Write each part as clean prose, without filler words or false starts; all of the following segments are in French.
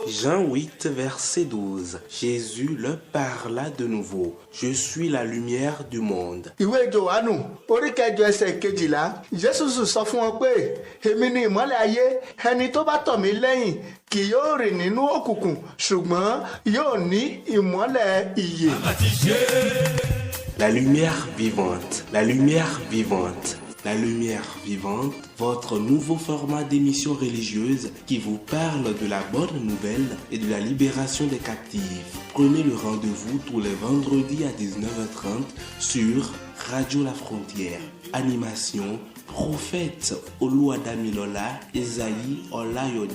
Jean 8, verset 12. Jésus leur parla de nouveau. Je suis la lumière du monde. Ìwé Jòhánù orí kẹjọ ẹsẹ̀ kejìlá Jésù sọ fún wọn pé èmi ni ìmọ́lẹ̀ ayé, ẹni tó bá tọ̀ mí lẹ́yìn kì yóò rìn nínú òkùnkùn ṣùgbọ́n yóò ní ìmọ́lẹ̀ ìyè. La lumière vivante, la lumière vivante. La lumière vivante, votre nouveau format d'émission religieuse qui vous parle de la bonne nouvelle et de la libération des captifs. Prenez le rendez-vous tous les vendredis à 19h30 sur Radio La Frontière. Animation, prophète Oluwadamilola Esayi Olayode.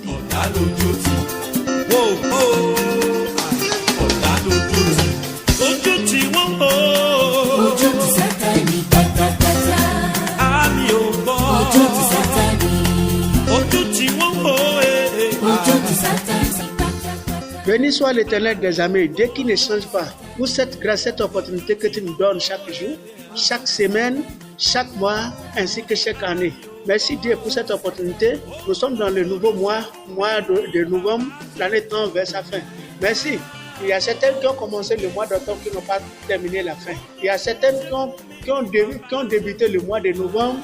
Béni soit l'Éternel des armées, Dieu qui ne change pas, pour cette grâce, cette opportunité que tu nous donnes chaque jour, chaque semaine, chaque mois, ainsi que chaque année. Merci Dieu pour cette opportunité. Nous sommes dans le nouveau mois de novembre, l'année tend vers sa fin. Merci. Il y a certains qui ont commencé le mois d'octobre qui n'ont pas terminé la fin. Il y a certains qui ont débuté le mois de novembre,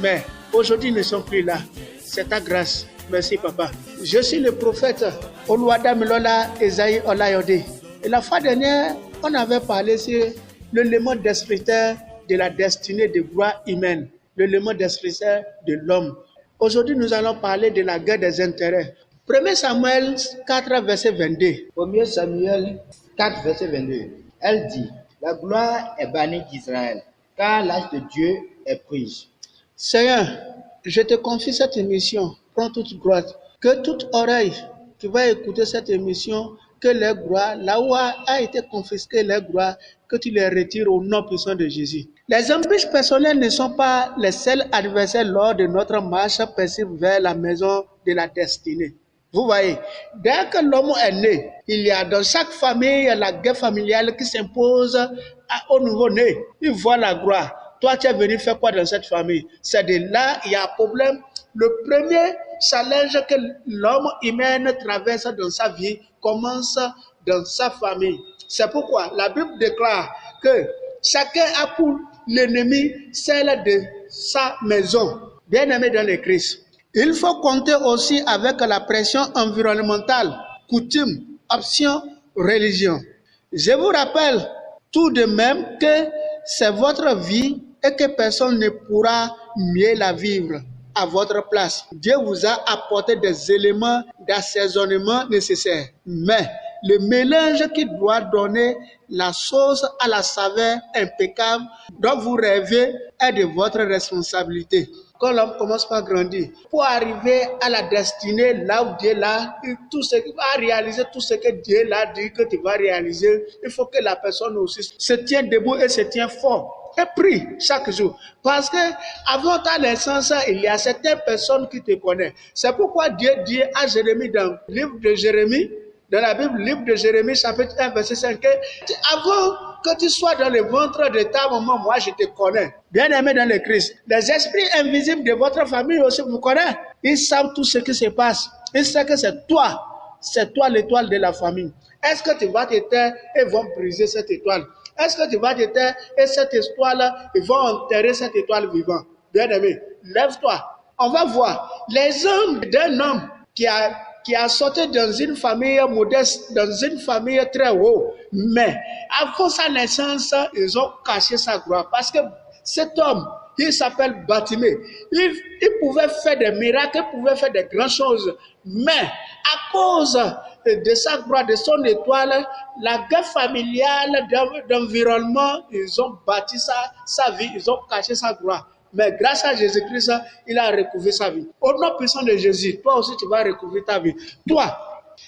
mais aujourd'hui ils ne sont plus là. C'est ta grâce. Merci papa. Je suis le prophète Oluwadamilola Esayi Olayode. Et la fois dernière, on avait parlé sur le léman descripteur de la destinée de gloire humaine, le léman descripteur de l'homme. Aujourd'hui, nous allons parler de la guerre des intérêts. 1 Samuel 4, verset 22. 1 Samuel 4, verset 22. Elle dit, la gloire est bannie d'Israël, car l'âge de Dieu est prise. Seigneur, je te confie cette émission. Prends toute gloire. Que toute oreille qui va écouter cette émission, que les gloires, là où a été confisqué les gloires, que tu les retires au nom puissant de Jésus. Les embûches personnelles ne sont pas les seuls adversaires lors de notre marche paisible vers la maison de la destinée. Vous voyez, dès que l'homme est né, il y a dans chaque famille la guerre familiale qui s'impose au nouveau-né. Il voit la gloire. Toi, tu es venu faire quoi dans cette famille? C'est de là, il y a un problème. Le premier challenge que l'homme humain traverse dans sa vie commence dans sa famille. C'est pourquoi la Bible déclare que chacun a pour l'ennemi celle de sa maison. Bien-aimé dans le Christ. Il faut compter aussi avec la pression environnementale, coutume, option, religion. Je vous rappelle tout de même que c'est votre vie et que personne ne pourra mieux la vivre à votre place. Dieu vous a apporté des éléments d'assaisonnement nécessaires. Mais le mélange qui doit donner la sauce à la saveur impeccable dont vous rêvez est de votre responsabilité. Quand l'homme commence par grandir, pour arriver à la destinée, là où Dieu l'a, tout ce qui va réaliser, tout ce que Dieu l'a dit que tu vas réaliser, il faut que la personne aussi se tienne debout et se tienne fort. Et prie chaque jour. Parce que avant ta naissance, il y a certaines personnes qui te connaissent. C'est pourquoi Dieu dit à Jérémie dans le livre de Jérémie, dans la Bible, livre de Jérémie, chapitre 1, verset 5, avant que tu sois dans le ventre de ta maman, moi je te connais. Bien-aimé dans le Christ, les esprits invisibles de votre famille aussi vous connaissent. Ils savent tout ce qui se passe. Ils savent que c'est toi l'étoile de la famille. Est-ce que tu vas te taire et vont briser cette étoile? Est-ce que tu vas te taire et cette étoile, ils vont enterrer cette étoile vivante? Bien-aimé, lève-toi. On va voir les hommes d'un homme qui a sauté dans une famille modeste, dans une famille très haut. Mais avant sa naissance, ils ont caché sa gloire. Parce que cet homme, il s'appelle Bartimée. Il pouvait faire des miracles, il pouvait faire des grandes choses. Mais à cause de sa gloire, de son étoile, la guerre familiale d'environnement, ils ont bâti sa vie, ils ont caché sa gloire. Mais grâce à Jésus-Christ, il a recouvert sa vie. Au nom puissant de Jésus, toi aussi tu vas recouvrir ta vie. Toi,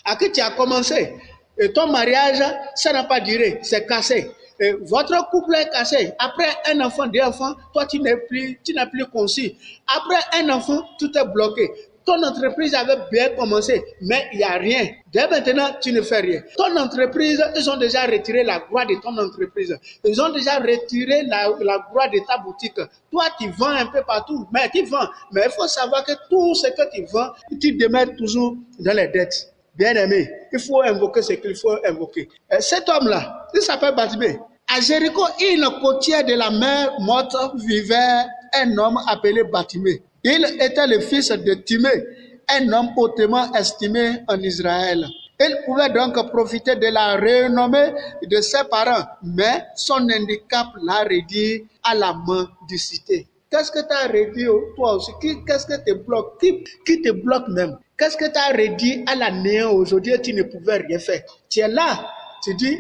à qui tu as commencé, et ton mariage, ça n'a pas duré, c'est cassé. Et votre couple est cassé. Après un enfant, deux enfants, toi tu n'es plus conçu. Après un enfant, tout est bloqué. Ton entreprise avait bien commencé, mais il n'y a rien. Dès maintenant, tu ne fais rien. Ton entreprise, ils ont déjà retiré la gloire de ton entreprise. Ils ont déjà retiré la gloire de ta boutique. Toi, tu vends un peu partout, mais tu vends. Mais il faut savoir que tout ce que tu vends, tu demeures toujours dans les dettes. Bien-aimé, il faut invoquer ce qu'il faut invoquer. Cet homme-là, il s'appelle Bartimée. À Jéricho, une côtière de la mer morte, vivait un homme appelé Bartimée. Il était le fils de Timée, un homme hautement estimé en Israël. Il pouvait donc profiter de la renommée de ses parents, mais son handicap l'a réduit à la mendicité. Qu'est-ce que tu as réduit toi aussi? Qu'est-ce que te bloque? Qui te bloque même? Qu'est-ce que tu as réduit à la néant aujourd'hui et tu ne pouvais rien faire? Tu es là. Tu dis,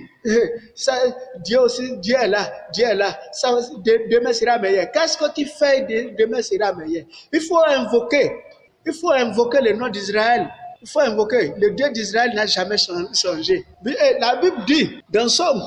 ça, Dieu aussi, Dieu est là, ça, demain sera meilleur. Qu'est-ce que tu fais demain sera meilleur? Il faut invoquer le nom d'Israël. Il faut invoquer, le Dieu d'Israël n'a jamais changé. La Bible dit, dans Somme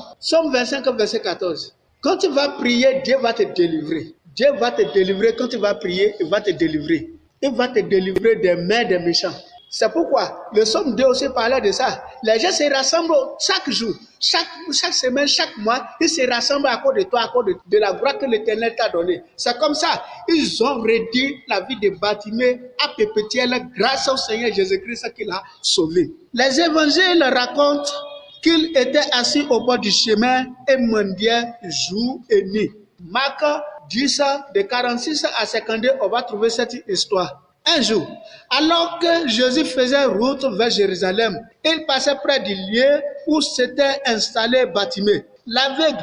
25, verset 14, quand tu vas prier, Dieu va te délivrer. Dieu va te délivrer, quand tu vas prier, il va te délivrer. Il va te délivrer des mains des méchants. C'est pourquoi le Somme 2 aussi parlait de ça. Les gens se rassemblent chaque jour, chaque semaine, chaque mois, ils se rassemblent à cause de toi, à cause de la gloire que l'Éternel t'a donnée. C'est comme ça. Ils ont réduit la vie de Bartimée à perpétuelle grâce au Seigneur Jésus-Christ qui l'a sauvé. Les évangiles racontent qu'il était assis au bord du chemin et mendiait jour et nuit. Marc 10, de 46 à 52, on va trouver cette histoire. Un jour, alors que Jésus faisait route vers Jérusalem, il passait près du lieu où s'était installé Bartimée. L'aveugle,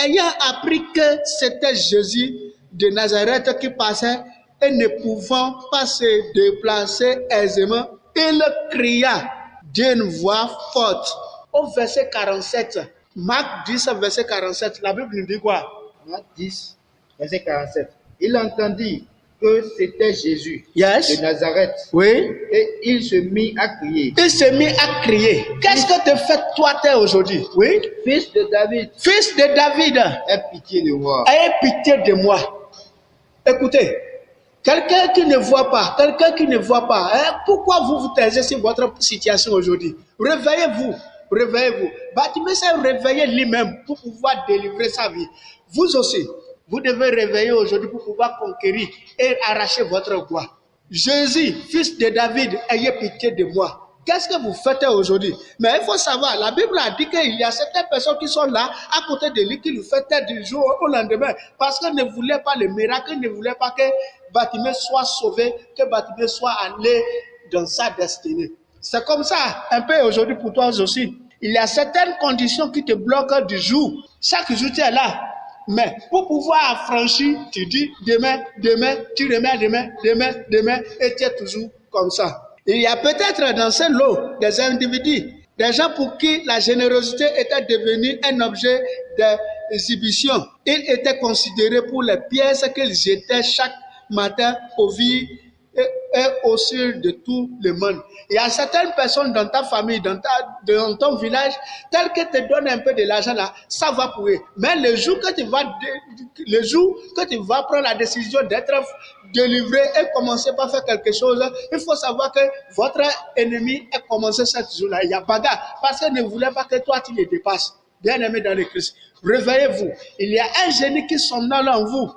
ayant appris que c'était Jésus de Nazareth qui passait et ne pouvant pas se déplacer aisément, il cria d'une voix forte. Au verset 47, Marc 10, verset 47, la Bible nous dit quoi? Marc 10, verset 47. Il entendit que c'était Jésus de Nazareth. Oui. Et il se mit à crier. Qu'est-ce que te fait toi aujourd'hui? Oui. Fils de David. Fils de David. Aie pitié de moi. Aie pitié de moi. Écoutez, quelqu'un qui ne voit pas, pourquoi vous taisez sur votre situation aujourd'hui? Réveillez-vous. Bartimée s'est réveillé lui-même pour pouvoir délivrer sa vie. Vous aussi. Vous devez réveiller aujourd'hui pour pouvoir conquérir et arracher votre gloire. Jésus, fils de David, ayez pitié de moi. Qu'est-ce que vous faites aujourd'hui? Mais il faut savoir, la Bible a dit qu'il y a certaines personnes qui sont là, à côté de lui, qui lui font tête du jour au lendemain, parce qu'ils ne voulaient pas le miracle, ils ne voulaient pas que Bartimée soit sauvé, que Bartimée soit allé dans sa destinée. C'est comme ça, un peu aujourd'hui pour toi aussi. Il y a certaines conditions qui te bloquent du jour. Chaque jour, tu es là. Mais pour pouvoir affranchir, tu dis demain, tu remets demain, et tu es toujours comme ça. Il y a peut-être dans ce lot des individus, des gens pour qui la générosité était devenue un objet d'exhibition. Ils étaient considérés pour les pièces qu'ils jetaient chaque matin au vide et au ciel de tout le monde. Il y a certaines personnes dans ta famille, dans ton village, telles que te donnent un peu de l'argent là, ça va pour eux. Mais le jour que tu vas prendre la décision d'être délivré et commencer par faire quelque chose, il faut savoir que votre ennemi a commencé ce jour-là. Il y a bagarre parce qu'il ne voulait pas que toi tu le dépasses. Bien-aimé dans le Christ, réveillez-vous. Il y a un génie qui somnole en vous.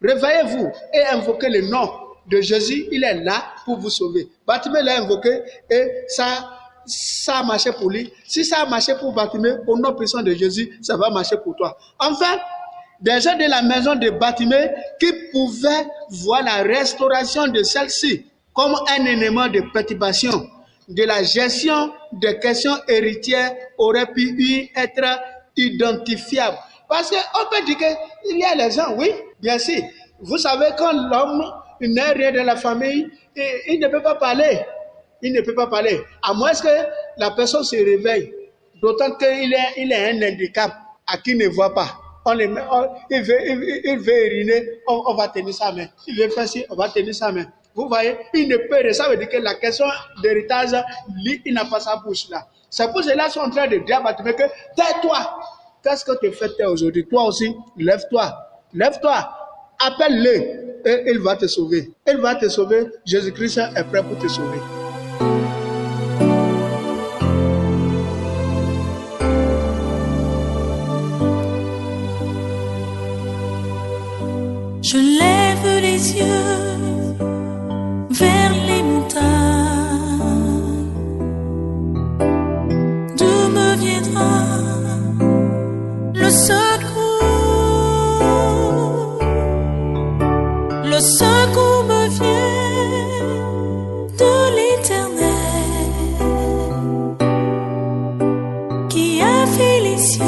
Réveillez-vous et invoquez le nom de Jésus, il est là pour vous sauver. Bartimée l'a invoqué et ça a marché pour lui. Si ça a marché pour Bartimée, au nom puissant de Jésus, ça va marcher pour toi. Enfin, des gens de la maison de Bartimée qui pouvaient voir la restauration de celle-ci comme un élément de perturbation de la gestion des questions héritières aurait pu être identifiable. Parce qu'on peut dire qu'il y a les gens, oui, bien sûr. Vous savez, quand l'homme n'est rien de la famille, il ne peut pas parler. À moins que la personne se réveille. D'autant qu'il a un handicap à qui ne voit pas. Il veut uriner, on va tenir sa main. Il veut faire ci, on va tenir sa main. Vous voyez, il ne peut, ça veut dire que la question d'héritage, lui, il n'a pas sa bouche là. C'est pour cela qu'ils sont en train de dire à Bartimée que tais-toi. Qu'est-ce que tu fais aujourd'hui? Toi aussi, lève-toi. Appelle-le. et il va te sauver. Il va te sauver. Jésus-Christ est prêt pour te sauver. Je lève les yeux vers les montagnes. D'où me viendra le secours? Le secours me vient de l'Éternel qui a fait les cieux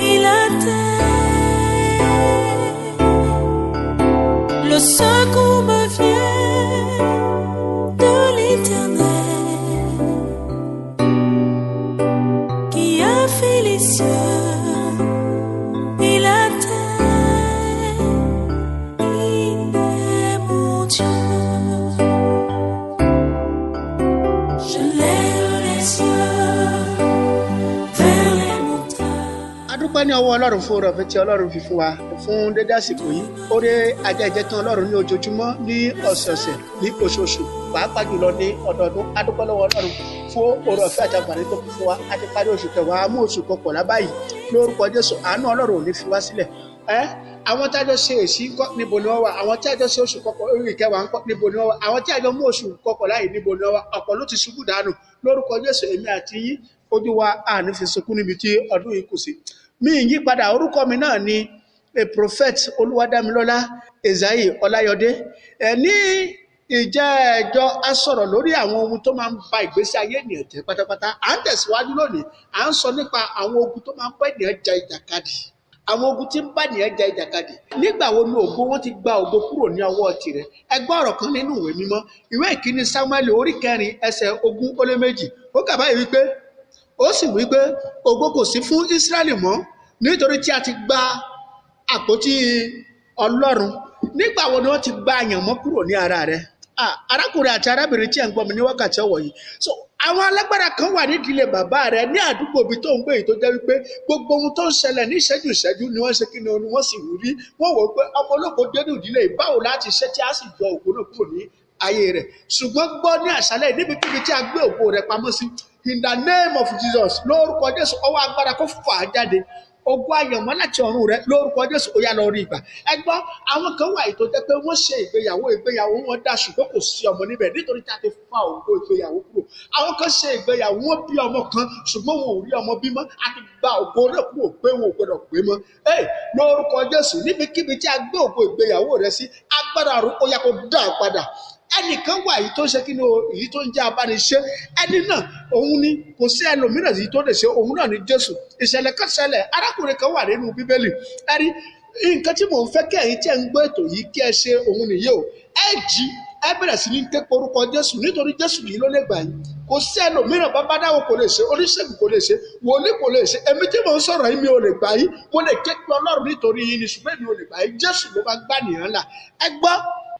et la terre. Le secours me vient de l'Éternel qui a fait les cieux et la terre. Il est mon Dieu. Je lève les yeux vers les montagnes. Adúpẹ́ ní ọwọ́ Ọlọ́run fún oore ọ̀fẹ́ tí Ọlọ́run fi fún wa fún dédé àsìkò yìí. Oore ajẹ́jẹ́ tán Ọlọ́run ní ojoojúmọ́, ní ọ̀sẹ̀ọ̀sẹ̀, ní oṣooṣù, pàápàá jùlọ ní ọdọọdún. Adúpẹ́ lọ́wọ́ Ọlọ́run fún oore ọ̀fẹ́ àti àǹfààní tó kún fún wa. A ti parí oṣù kẹwàá, a mú oṣù kọkànlá báyìí. Lórúkọ Jésù, àánú Ọlọ́run ò ní fi wá sílẹ̀. Àwọn tí a jọ ṣe èsì ńkọ́ níbo ni wọ́n wà? Àwọn tí a jọ ṣe oṣù kẹwàá ńkọ́ níbo ni wọ́n wà? Àwọn tí a jọ mú oṣù kọkànlá yìí níbo ni wọ́n wà? Ọ̀pọ̀ ló ti ṣubú dànù. Lórúkọ Jésù, èmi àti yín ojú wa àní fi sunkún níbi tí ọdún yìí kù sí. Mi ì yí padà, orúkọ mi náà ni prophet Olúwadámilọ́lá Ezayi Ọláyọdé. Ní ìjẹ́jọ́ a sọ̀rọ̀ lórí àwọn ohun tó máa ń ba ìgbésí ayé ènìyàn jẹ́ pátápátá. À ń tẹ̀síwájú lónìí, à ń sọ nípa àwọn ogun tó máa ń bá ènìyàn ja ìjàkadì. Àwọn ogun tí ń bá ènìyàn ja ìjàkadì. Nígbà wo ni ògo wọn ti gba ògo kúrò ní ọwọ́ tirẹ̀? Ẹ gbọ́ ọ̀rọ̀ kan nínú ìwé mímọ́. Ìwé ìkíní Sámúẹ́lì orí 4 ẹsẹ̀ 20-2. Ó kà báyìí wípé, ó sì wípé ògo kò sí fún Ísírẹ́lì mọ́ nítorí tí a ti gba àpótí Ọlọ́run. Nígbà wo ni wọ́n ti gba àyànmọ́ kúrò ní ara rẹ̀? Arákùnrin àti arábìnrin tí ẹ̀ ń gbọ́ mi ní wákàtí ọ̀wọ̀ yìí. So àwọn alágbára kan wà nídìílé bàbá rẹ̀ ní àdúgbò ibi tó ń gbé yìí tó jẹ́ wípé gbogbo ohun tó ń ṣẹlẹ̀ ní ìṣẹ́jú ìṣẹ́jú ni wọ́n ṣe kí ni wọ́n sì rí. Wọ́n wò ó pé ọmọ ológo dénú ìdílé yìí, báwo láti ṣe tí a sì yọ ògo náà kúrò ní ayé rẹ̀. Ṣùgbọ́n gbọ́ ní àṣálẹ́ níbikíbi tí a gbé ògo rẹ̀ pamọ́ sí, in the name of Jesus, lórúkọ Jésù, ọwọ́ agbára kó fà á jáde. Ogun àyànmọ́ láti ọ̀run rẹ̀ lórúkọ Jésù, ó yá lọ rí ìgbà. Ẹ gbọ́, àwọn kan wà tó jẹ́ pé wọ́n ṣe ìgbéyàwó wọn dá ṣùgbọ́n kò sí ọmọ níbẹ̀ nítorí tí a ti fa ògo ìgbéyàwó kúrò. Àwọn kan ṣe ìgbéyàwó wọn bí ọmọ kan ṣùgbọ́n wọn ò rí ọmọ bímọ, a ti gba ògo rẹ̀ kúrò pé wọn ò gbọdọ̀ pé mọ́. Lórúkọ Jésù, níbikíbi tí a gbé ògo ìgbéyàwó rẹ̀ sí, agbára ọ̀run ó yá kó dá a padà. Ẹnìkan wà yìí tó ń ṣe kí ni èyí tó ń jẹ́ abániṣe. Ẹni náà òun ni, kò sí ẹlòmíràn yìí tó lè ṣe, òun náà ni Jésù. Ìṣẹ̀lẹ̀ kan ṣẹlẹ̀, arákùnrin kan wà nínú Bíbélì. Ẹ̀rí nǹkan tí mò ń fẹ́ kí ẹ̀yin tí ẹ̀ ń gbọ́ ètò yìí kí ẹ ṣe òun nìyí o. Ẹ jí, ẹ bẹ̀rẹ̀ sí ní ké pe orúkọ Jésù nítorí Jésù yìí ló lè gbà yín. Kò sí ẹlòmíràn, babaláwo kò lè ṣe, oníṣègùn kò lè ṣe, wòlíì kò lè ṣe. Èmi tí mò ń sọ̀rọ̀ yìí mi ò lè gbà yín. Mo lè ké pe Ọlọ́run nítorí yín ni, ṣùgbọ́n èmi ò lè gbà yín. Jésù ló máa gbà nìyẹn là. Ẹ gbọ́,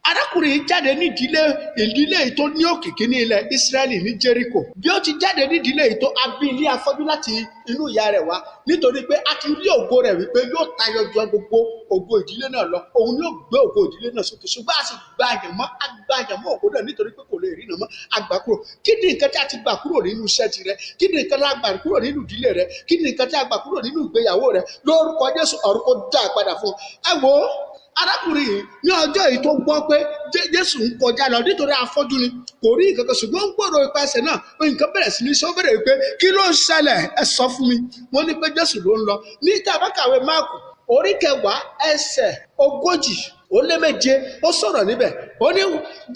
arákùnrin yìí jáde ní ìdílé yìí tó ní òkìkí ní ilẹ̀ Ísírẹ́lì ní Jẹ́ríkò. Bí ó ti jáde ní ìdílé yìí tó, a bí ilé afọ́jú láti inú ìyá rẹ̀ wá nítorí pé a ti rí ògo rẹ̀ wípé yóò tayọ ju gbogbo ògo ìdílé náà lọ. Òun yóò gbé ògo ìdílé náà sókè, ṣùgbọ́n a sì gba àyànmọ́ ògo náà nítorí pé kò lè rí nàmọ́ àgbà kúrò. Kí ni nǹkan tí a ti gbà kúrò nínú iṣẹ́ tirẹ̀? Kí ni nǹkan tí a gbà kúrò nínú ìdílé rẹ̀? Kí ni nǹkan tí a gbà kúrò nínú ìgbéyàwó rẹ̀? Lórúkọ Jésù, ọ̀run kó dá a padà fún ẹ wo arákùnrin yìí ní ọjọ́ yìí tó gbọ́ pé Jésù ń kọjá lọ nítorí afọ́jú ni, kò rí nǹkan kan, ṣùgbọ́n ń gbọ́dọ̀ ipasẹ̀ náà nǹkan bẹ̀rẹ̀ sí ní sọ, bẹ̀rẹ̀ wípé kí ló ń ṣẹlẹ̀, ẹ sọ fún mi. Wọ́n ní pé Jésù ló ń lọ. Ní tàbákàwé Máàkù orí 10 ẹsẹ̀ 37 ó sọ̀rọ̀ níbẹ̀. Ó ní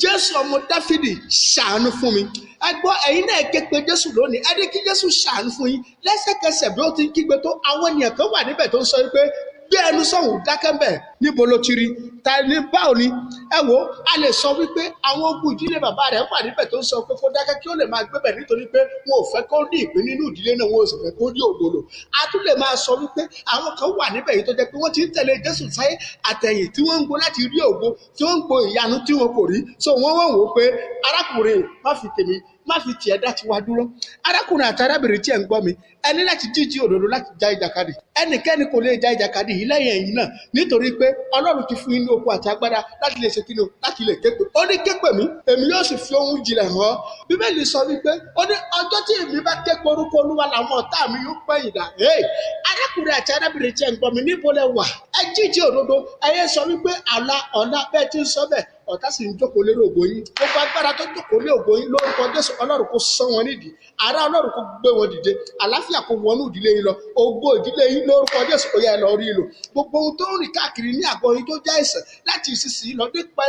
Jésù ọmọ Dáfídì ṣàánú fún mi. Ẹ gbọ́, ẹ̀yin náà ké pe Jésù lónìí, ẹ ní kí Jésù ṣàánú fún yín. Lẹ́sẹ̀kẹsẹ̀ bí ó ti ń kígbe tó, àwọn ènìyàn kan wà níbẹ̀ tó ń sọ wípé gbé ẹnu sọ̀hún, dákẹ́ bẹ̀. Níbo ló ti rí? Ta ni, báwo ni? Ẹ wo, a lè sọ wípé àwọn ogun ìdílé bàbá rẹ̀ wà níbẹ̀ tó ń sọ pé kó dákẹ́ kí ó lè máa gbébẹ̀ nítorí pé wọn ò fẹ́ kó ní ìpín nínú ìdílé náà, wọn ò sì fẹ́ kó ní ògbólò. A tún lè máa sọ wípé àwọn kan wà níbẹ̀ yìí tó jẹ́ pé wọ́n ti ń tẹ̀lé Jésù sáyé àtẹ̀yìn tí wọ́n ń gbọ́ láti rí ògo, tí wọ́n ń gbọ́ ìyanu tí wọn kò rí. So wọ́n wò ó pé arákùnrin má fi tèmi má fi tiẹ̀ dá tiwa dúró. Arákùnrin àti arábìnrin tí ẹ̀ ń gbọ́ mi, ẹ ní láti jíjí òdodo láti já ìjàkadì. Ẹnikẹ́ni kò lè já ìjàkadì yìí lẹ́yìn ẹ̀yin náà, nítorí pé Ọlọ́run ti fún yín ní okun àti agbára láti lè ṣe kíni o, láti lè képe. Ó ní képe mi, èmi yóò sì fi ohun ìjìnlẹ̀ hàn ọ́. Bíbélì sọ wípé ó ní ọjọ́ tí èmi bá ké pe orúkọ Olúwa làwọn ọ̀tá mi yóò pẹ̀yìn dà. Arákùnrin àti arábìnrin tí ẹ̀ ń gbọ́ mi, níbo lẹ wà? Ẹ jíjí òdodo, ẹyẹ sọ wípé ọ̀la bẹ́ẹ̀ ti ń sọ bẹ́ẹ̀, ọ̀tá sì ń jókòó lé ògo yín. Gbogbo agbára tó jókòó lé ògo yín lórúkọ Jésù, Ọlọ́run kó sán wọn nídìí. Àrá Ọlọ́run kó gbé wọn dìde. Àlàáfíà kó wọnú ìdílé yín lọ. Ògo ìdílé yín lórúkọ Jésù, ó yá ẹ lọ rí lò. Gbogbo ohun tó ń rìn káàkiri ní àgọ́ yín tó já ẹ̀ṣẹ̀ láti ìsinsìnyí lọ nípa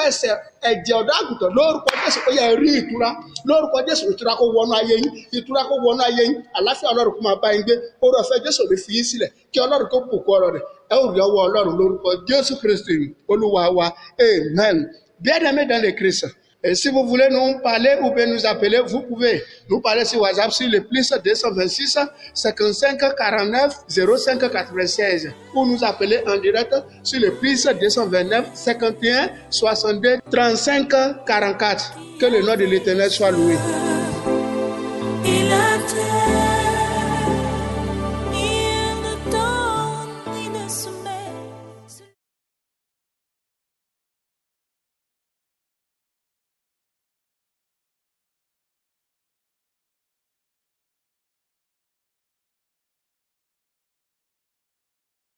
ẹ̀ṣẹ̀ ẹ̀jẹ̀ ọ̀dọ́ àgùntàn lórúkọ Jésù, ó yá ẹ rí ìtura. Lórúkọ Jésù, ìtura kó wọnú ayé yín. Ìtura kó wọnú ayé yín. Àlàáfíà Ọlọ́run kó máa bá yín gbé. Oore ọ̀fẹ́ Jésù lè fi yín sílẹ̀. Kí Ọlọ́run kó bùkún ọ̀rọ̀ rẹ̀. Ẹ ó rí ọwọ́ Ọlọ́run lórúkọ Jésù Kristi Olúwa wa. Amen. Bien-aimés dans le Christ, et si vous voulez nous parler ou bien nous appeler, vous pouvez nous parler sur WhatsApp sur le plus 226 55 49 05 96 ou nous appeler en direct sur le plus 229 51 62 35 44. Que le nom de l'Éternel soit loué. Il a